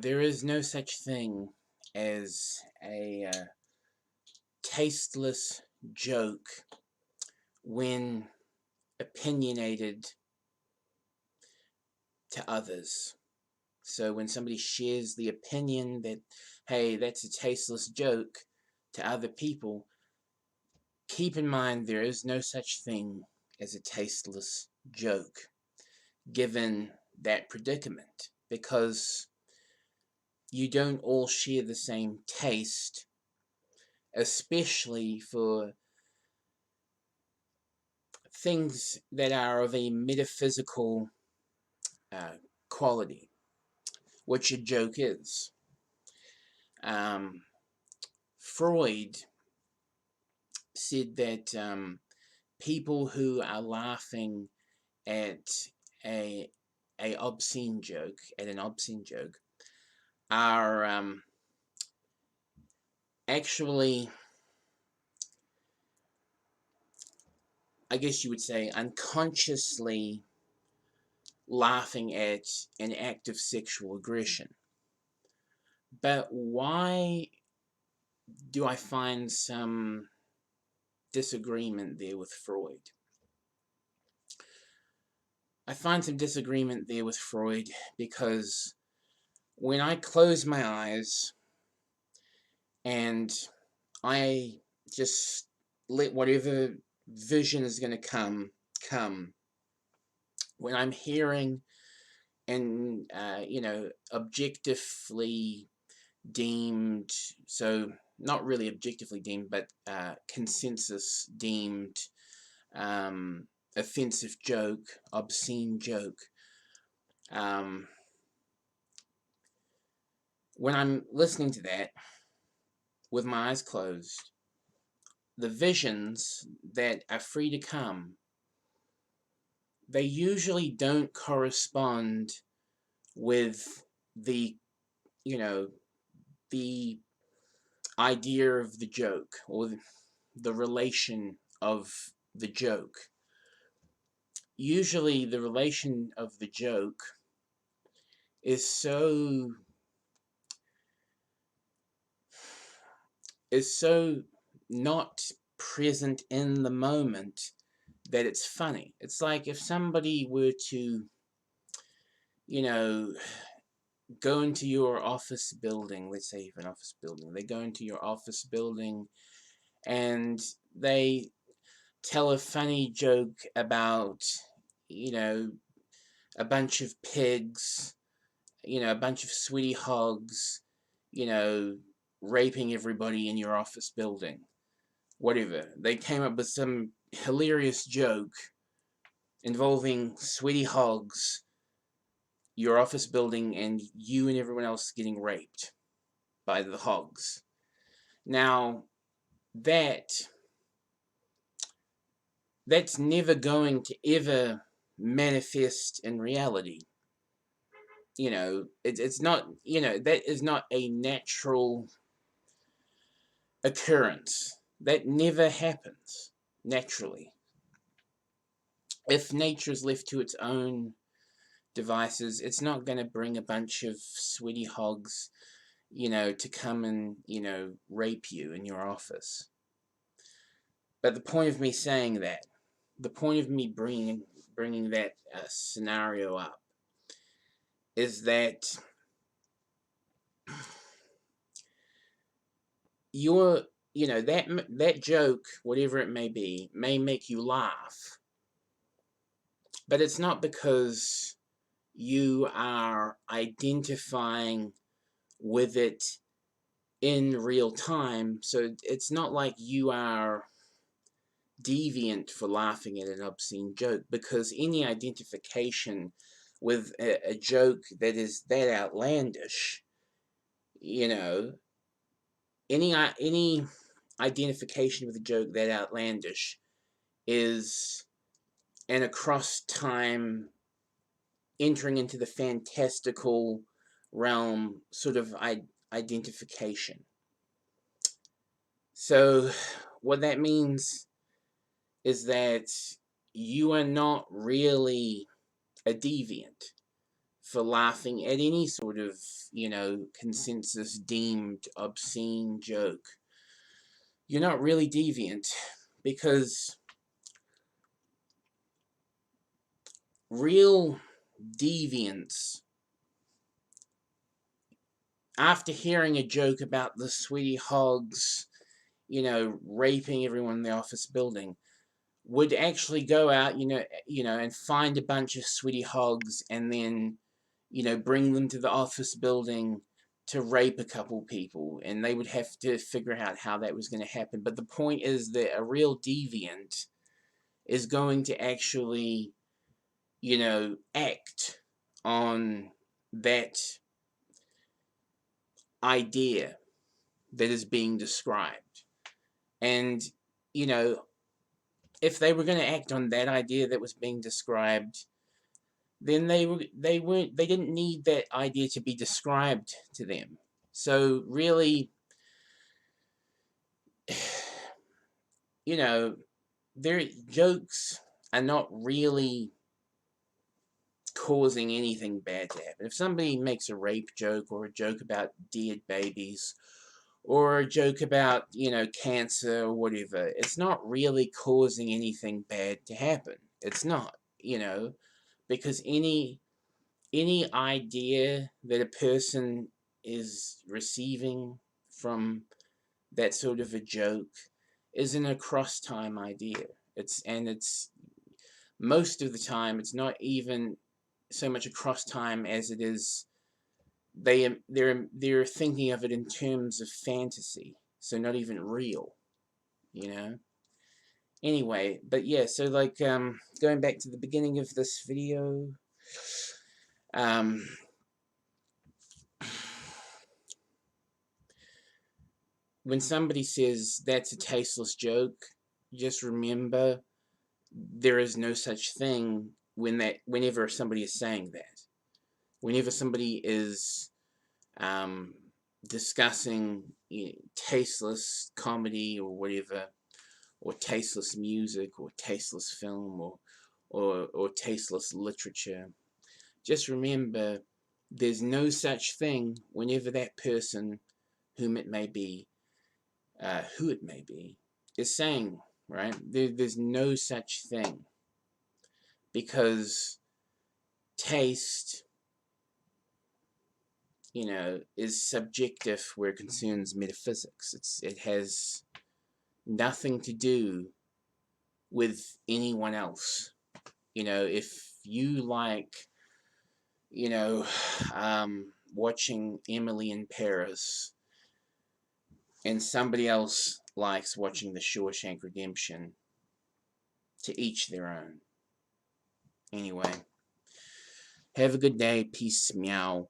There is no such thing as a tasteless joke when opinionated to others. So when somebody shares the opinion that, hey, that's a tasteless joke to other people, keep in mind there is no such thing as a tasteless joke given that predicament, because you don't all share the same taste, especially for things that are of a metaphysical uh, quality, which a joke is. Um, Freud said that people who are laughing at a a obscene joke, at an obscene joke, are actually, I guess you would say, unconsciously laughing at an act of sexual aggression. But why do I find some disagreement there with Freud? I find some disagreement there with Freud because when I close my eyes and I just let whatever vision is going to come, when I'm hearing and objectively deemed, so not really objectively deemed, but consensus deemed offensive joke, obscene joke, um, when I'm listening to that with my eyes closed, the visions that are free to come, they usually don't correspond with the, you know, the idea of the joke or the relation of the joke. Usually the relation of the joke is so not present in the moment that it's funny. It's like if somebody were to, you know, go into your office building, let's say you have an office building, they go into your office building and they tell a funny joke about, you know, a bunch of pigs, a bunch of sweetie hogs, you know, raping everybody in your office building. Whatever. They came up with some hilarious joke involving sweetie hogs, your office building, and you and everyone else getting raped by the hogs. Now, that's never going to ever manifest in reality. It's not, that is not a natural occurrence. That never happens naturally. If nature is left to its own devices, it's not going to bring a bunch of sweaty hogs, to come and, rape you in your office. But the point of me saying that, the point of me bringing that scenario up, is that that joke, whatever it may make you laugh, but it's not because you are identifying with it in real time. So it's not like you are deviant for laughing at an obscene joke, because any identification with a joke that is that outlandish, any identification with a joke that outlandish is an across time entering into the fantastical realm sort of identification. So what that means is that you are not really a deviant for laughing at any sort of, consensus deemed obscene joke, you're not really deviant, because real deviance, after hearing a joke about the sweaty hogs, raping everyone in the office building, would actually go out, and find a bunch of sweaty hogs and then, bring them to the office building to rape a couple people, and they would have to figure out how that was going to happen. But the point is that a real deviant is going to actually, act on that idea that is being described. And, if they were going to act on that idea that was being described, then they didn't need that idea to be described to them. So really, their jokes are not really causing anything bad to happen. If somebody makes a rape joke, or a joke about dead babies, or a joke about, cancer or whatever, it's not really causing anything bad to happen. It's not, because any idea that a person is receiving from that sort of a joke is an across time idea. It's most of the time, it's not even so much across time as it is they're thinking of it in terms of fantasy, so not even real, Anyway, but yeah, so like going back to the beginning of this video, when somebody says that's a tasteless joke, just remember there is no such thing whenever somebody is saying that. Whenever somebody is discussing tasteless comedy or whatever, or tasteless music, or tasteless film, or tasteless literature, just remember there's no such thing whenever that person, who it may be, is saying, right? There's no such thing, because taste, is subjective where it concerns metaphysics. It has nothing to do with anyone else. If you like, watching Emily in Paris, and somebody else likes watching The Shawshank Redemption, to each their own. Anyway, have a good day. Peace, meow.